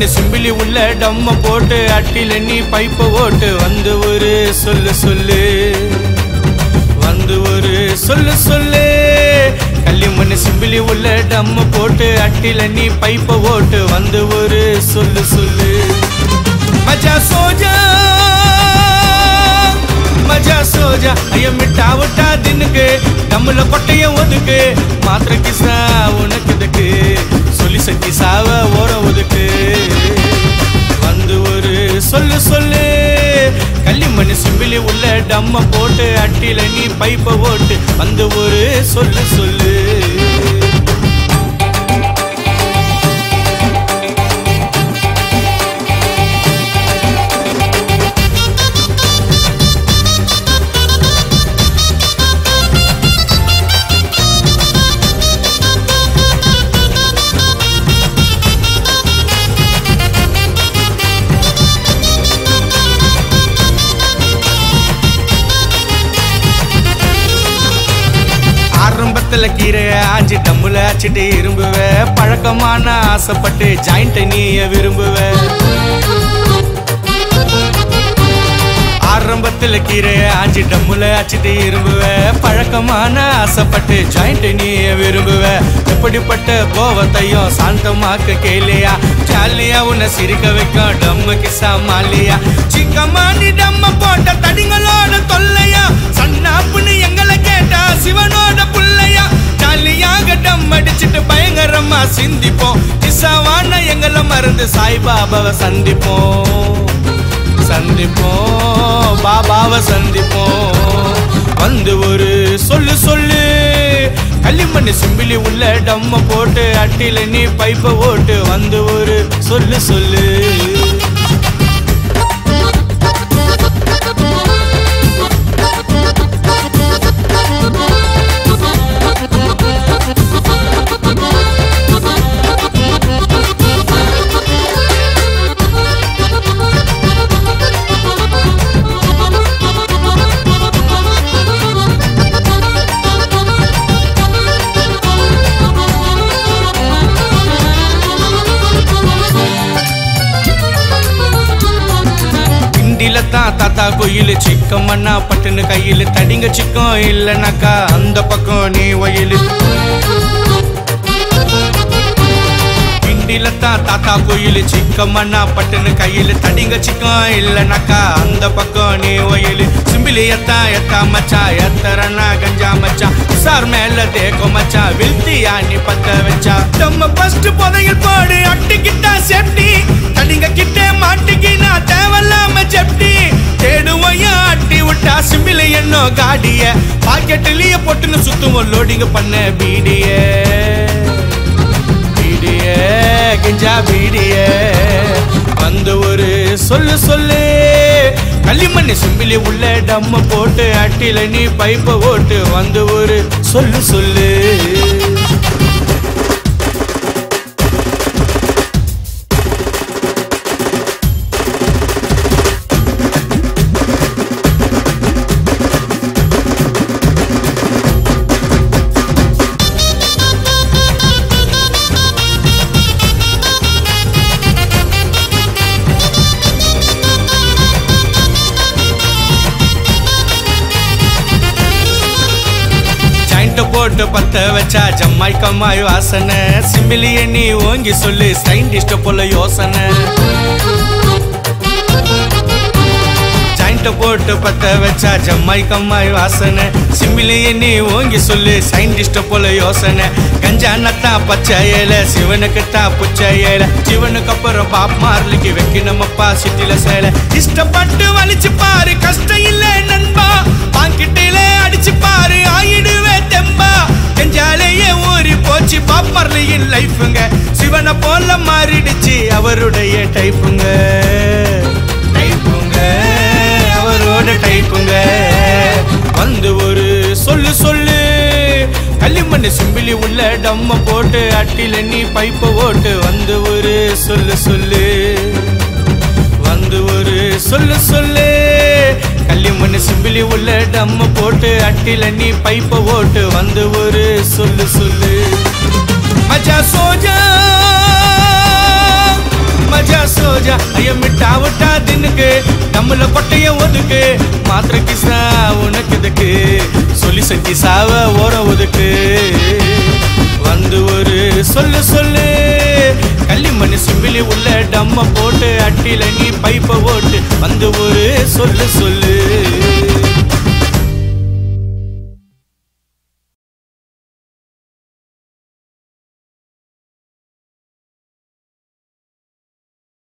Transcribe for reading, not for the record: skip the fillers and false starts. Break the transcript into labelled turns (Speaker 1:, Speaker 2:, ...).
Speaker 1: மண்ணு சிம்பிளி உள்ள டம்ம போட்டு அட்டில நீ பைப்ப ஓட்டு வந்து ஒரு சொல்லு சொல்லு வந்து ஒரு சொல்லு சொல்லு கள்ளி மண்ணு சிம்பிளி உள்ள டம்ம போட்டு அட்டில நீ பைப்ப ஓட்டு வந்து ஒரு சொல்லு சொல்லு மஜா சோஜா मजा सो जा अये मिठा उठा दिन के डमल कोट्टैया ओदुके मात्र किसा उनक दके सोली सकी साव ओर ओदुके வந்து ஒரு சொல்லு சொல்லு கள்ளி மண்ணு சிம்பிளி உள்ள டம்ம போட்டு அட்டில நீ பைப்ப ஓட்டு வந்து ஒரு சொல்லு சொல்லு கீரை ஆஞ்சி டம்முல ஆச்சிட்டு இரும்புவ பழக்கமான ஆசைப்பட்டு ஜாயிண்ட் நீய விரும்புவ ஆரம்பத்துல கீரை ஆஞ்சி டம்முல ஆச்சிட்டு இரும்புவ பழக்கமான ஆசைப்பட்டு ஜாயிண்ட் நீய விரும்புவ எப்படிப்பட்ட கோவத்தையும் சாந்தமாக்க கேளியா ஜாலியா உன்னை சிரிக்க வைக்கும் டம்மு கிசா மாலியா சிக்கமானி டம்ம போட்ட தடிங்களோட தொல்லையா சன்னாப்புன்னு எங்களை கேட்டா சிவனோட புள்ளையா ஜாலியாக டம் அடிச்சுட்டு பயங்கரமா சிந்திப்போம் கிசாவான எங்களை மறந்து சாய்பாபாவை சந்திப்போம் சந்திப்போம் பாபாவை சந்திப்போம் வந்து ஒரு சொல்லு சொல்லு கள்ளி மண்ணு சிம்பிளி உள்ள டம்ம போட்டு அட்டில நீ பைப்ப ஓட்டு வந்து ஒரு சொல்லு சொல்லு தாத்தா கோயில் சிக்கம் மண்ணா பட்டுன்னு கையில் தடிங்க சிக்கம் இல்லைனாக்கா அந்த பக்கம் நீ ஒயில் பிண்டில தான் தாத்தா கோயில் சிக்கம் மண்ணா பட்டுன்னு கையில் தடிங்க சிக்கம் இல்லைனாக்கா அந்த பக்கம் நீ ஒயில் சிம்பிளி எத்தா எத்தா மச்சா எத்தரனா கஞ்சா மச்சா சார் மேல தேக்கோ மச்சா வில்த்தியா நீ பத்த வச்சா நம்ம ஃபர்ஸ்ட் புதையில் போடு அட்டிக்கிட்டா சேஃப்டி தடிங்க கிட்டே மாட்டிக்கி நான் தேவலாம ஜெப்டி தேடுவையா அட்டி விட்டா சிம்பிளி என்னோ காடிய பாக்கெட்லயே போட்டுன்னு சுத்துவோம் லோடிங்க பண்ண பீடிய பீடிய கிஞ்சா பீடிய வந்து ஒரு சொல்லு சொல்லு கள்ளி மண்ணு சிம்பிளி உள்ள டம்ம போட்டு அட்டில நீ பைப்ப ஓட்டு வந்து ஒரு சொல்லு சொல்லு போட்டு பத்த வச்சா ஜம்மாய் கம்மாய் வாசனை சிம்பிளிய நீ ஓங்கி சொல்லு சயின்டிஸ்ட போல யோசனை ஜாயிண்ட போட்டு பத்த வச்சா ஜம்மாய் கம்மாய் வாசனை சிம்பிளிய நீ ஓங்கி சொல்லு சயின்டிஸ்ட போல யோசனை கஞ்சா நத்தா பச்சை ஏல சிவனுக்கு தான் புச்சை ஏல சிவனுக்கு அப்புறம் பாப் மார்லிக்கு வைக்கணுமப்பா சிட்டில சேல இஷ்டப்பட்டு வலிச்சு பாரு கஷ்டம் இல்ல நண்பா பாங்கிட்டில அடிச்சு பாரு ஆயிடுவே தெம்பா கெஞ்சாலேயே ஊறி போச்சு பாப்பர்லியின் லைஃபுங்க சிவனை போல மாறிடுச்சு அவருடைய டைப்புங்க டைப்புங்க அவரோட டைப்புங்க வந்து ஒரு சொல்லு சொல்லு கள்ளி மண்ணு சிம்பிளி உள்ள டம்ம போட்டு அட்டில நீ பைப்ப ஓட்டு வந்து ஒரு சொல்லு சொல்லு வந்து ஒரு சொல்லு சொல்லு கள்ளி மண்ணு சிம்பிளி உள்ள டம்ம போட்டு அட்டில நீ பைப்ப ஓட்டு வந்து ஒரு சொல்லு சொல்லு மஜா சோஜா मजा सो जा ஐய மிட்டா விட்டா தின்னுக்கு நம்மள கொட்டைய ஒதுக்கு மாத்திர கிசா உனக்கு இதுக்கு சொல்லி சட்டி சாவ ஓர ஒதுக்கு வந்து ஒரு சொல்லு சொல்லு கள்ளிமணி சிம்பிளி உள்ள டம்ம போட்டு அட்டில நீ பைப்ப ஓட்டு வந்து ஒரு சொல்லு சொல்லு